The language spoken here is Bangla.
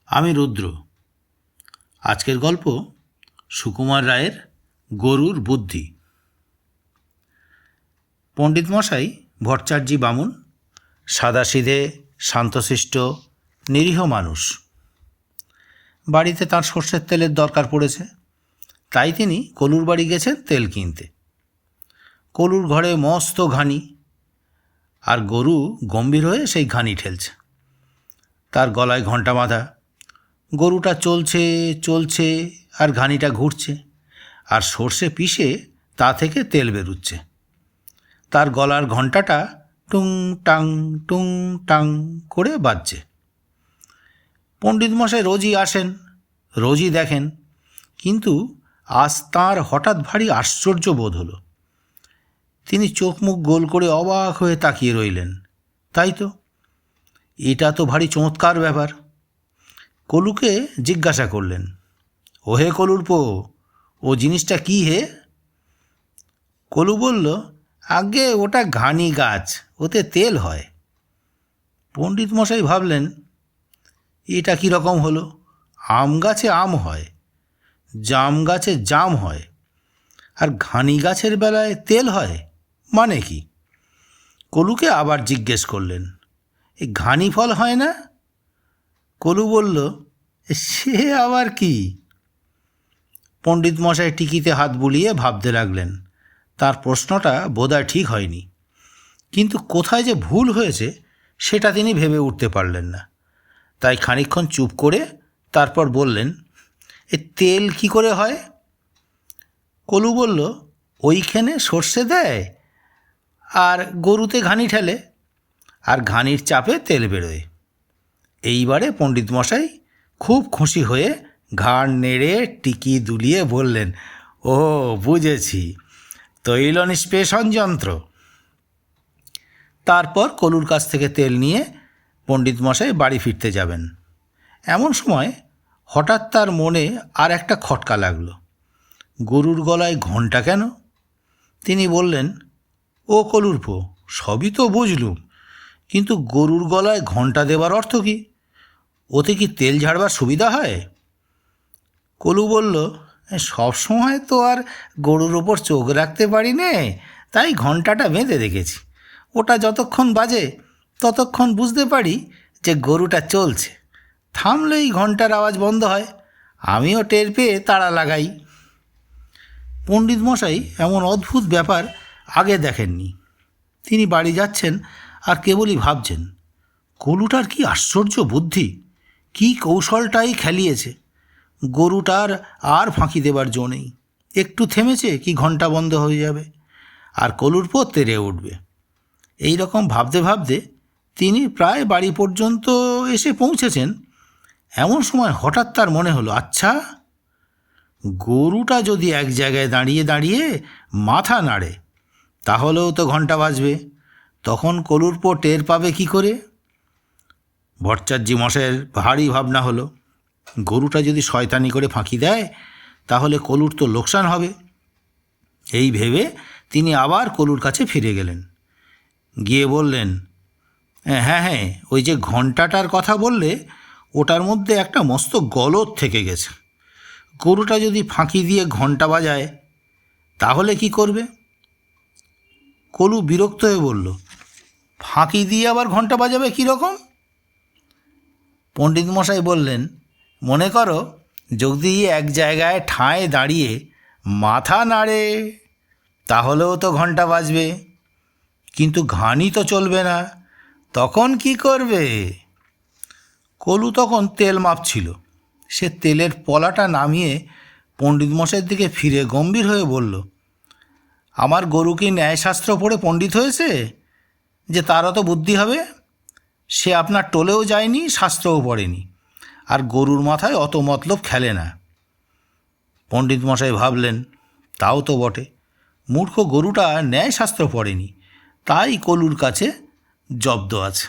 আমি রুদ্র। আজকের গল্প সুকুমার রায়ের গরুর বুদ্ধি। পণ্ডিত মশাই ভট্টাচার্যি বামুন, সাদাসিধে শান্তশিষ্ট নিরীহ মানুষ। বাড়িতে তার সর্ষের তেলের দরকার পড়েছে, তাই তিনি কলুর বাড়ি গেছেন তেল কিনতে। কলুর ঘরে মস্ত ঘানি, আর গরু গম্ভীর হয়ে সেই ঘানি ঠেলছে। তার গলায় ঘণ্টা বাঁধা। গরুটা চলছে চলছে আর ঘানিটা ঘুরছে, আর সর্ষে পিষে তা থেকে তেল বেরুচ্ছে। তার গলার ঘণ্টাটা টুং টাং করে বাজছে। পণ্ডিত মশাই রোজই আসেন, রোজই দেখেন, কিন্তু আজ তাঁর হঠাৎ ভারী আশ্চর্য বোধ হলো। তিনি চোখ মুখ গোল করে অবাক হয়ে তাকিয়ে রইলেন। তাই তো, এটা তো ভারী চমৎকার ব্যাপার। কলুকে জিজ্ঞাসা করলেন, ও হে কলুর পো, ও জিনিসটা কি হে? কলু বলল, আগে ওটা ঘানি গাছ, ওতে তেল হয়। পণ্ডিত মশাই ভাবলেন, এটা কীরকম হলো? আম গাছে আম হয়, জাম গাছে জাম হয়, আর ঘানি গাছের বেলায় তেল হয়, মানে কি? কলুকে আবার জিজ্ঞেস করলেন, এই ঘানি ফল হয় না? কলু বলল, সে আবার কি? পণ্ডিত মশাই টিকিতে হাত বুলিয়ে ভাবতে লাগলেন। তার প্রশ্নটা বোধহয় ঠিক হয়নি, কিন্তু কোথায় যে ভুল হয়েছে সেটা তিনি ভেবে উঠতে পারলেন না। তাই খানিকক্ষণ চুপ করে তারপর বললেন, এ তেল কি করে হয়? কলু বলল, ওইখানে সর্ষে দেয় আর গরুতে ঘানি ঠেলে, আর ঘানির চাপে তেল বেরোয়। এইবারে পণ্ডিত মশাই খুব খুশি হয়ে ঘাড় নেড়ে টিকি দুলিয়ে বললেন, ও বুঝেছি, তৈল নিষ্পেষণ যন্ত্র। তারপর কলুর কাছ থেকে তেল নিয়ে পণ্ডিত মশাই বাড়ি ফিরতে যাবেন। এমন সময় হঠাৎ তার মনে আর একটা খটকা লাগলো। গরুর গলায় ঘণ্টা কেন? তিনি বললেন, ও কলুর পো, সবই তো বুঝলুম, কিন্তু গরুর গলায় ঘণ্টা দেবার অর্থ কী? ওতে কি তেল ঝাড়বার সুবিধা হয়? কলু বলল, সব সময় তো আর গরুর ওপর চোখ রাখতে পারি নে, তাই ঘণ্টাটা বেঁধে রেখেছি। ওটা যতক্ষণ বাজে ততক্ষণ বুঝতে পারি যে গরুটা চলছে। থামলেই ঘণ্টার আওয়াজ বন্ধ হয়, আমিও টের পেয়ে তাড়া লাগাই। পণ্ডিত মশাই এমন অদ্ভুত ব্যাপার আগে দেখেননি। তিনি বাড়ি যাচ্ছেন আর কেবলই ভাবছেন, কলুটার কি আশ্চর্য বুদ্ধি, কি কৌশলটাই খেলিয়েছে। গরুটার আর ফাঁকি দেবার জো নেই। একটু থেমেছে কি ঘণ্টা বন্ধ হয়ে যাবে, আর কলুর পর তেরে উঠবে। এই রকম ভাবতে ভাবতে তিনি প্রায় বাড়ি পর্যন্ত এসে পৌঁছেছেন। এমন সময় হঠাৎ তার মনে হলো, আচ্ছা, গরুটা যদি এক জায়গায় দাঁড়িয়ে দাঁড়িয়ে মাথা নাড়ে, তাহলেও তো ঘণ্টা বাজবে। তখন কলুর পর টের পাবে কি করে? ভট্টাচার্যি মশাইয়ের ভারী ভাবনা হলো, গরুটা যদি শয়তানি করে ফাঁকি দেয় তাহলে কলুর তো লোকসান হবে। এই ভেবে তিনি আবার কলুর কাছে ফিরে গেলেন। গিয়ে বললেন, হ্যাঁ, ওই যে ঘণ্টাটার কথা বললে, ওটার মধ্যে একটা মস্ত গলদ থেকে গেছে। গরুটা যদি ফাঁকি দিয়ে ঘণ্টা বাজায় তাহলে কি করবে? কলু বিরক্ত হয়ে বলল, ফাঁকি দিয়ে আবার ঘণ্টা বাজাবে কীরকম? পণ্ডিত মশাই বললেন, মনে করো যদি এক জায়গায় ঠাঁয় দাঁড়িয়ে মাথা নাড়ে, তাহলেও তো ঘণ্টা বাজবে, কিন্তু ঘানি তো চলবে না, তখন কি করবে? কলু তখন তেল মাপছিল। সে তেলের পলাটা নামিয়ে পণ্ডিত মশাইয়ের দিকে ফিরে গম্ভীর হয়ে বলল, আমার গরু কি ন্যায়শাস্ত্র পড়ে পণ্ডিত হয়েছে যে তার অত বুদ্ধি হবে? সে আপনার টোলেও যায়নি, শাস্ত্রও পড়েনি, আর গরুর মাথায় অত মতলব খেলে না। পণ্ডিত মশাই ভাবলেন, তাও তো বটে, মূর্খ গরুটা ন্যায়শাস্ত্র পড়েনি, তাই কলুর কাছে জব্দ আছে।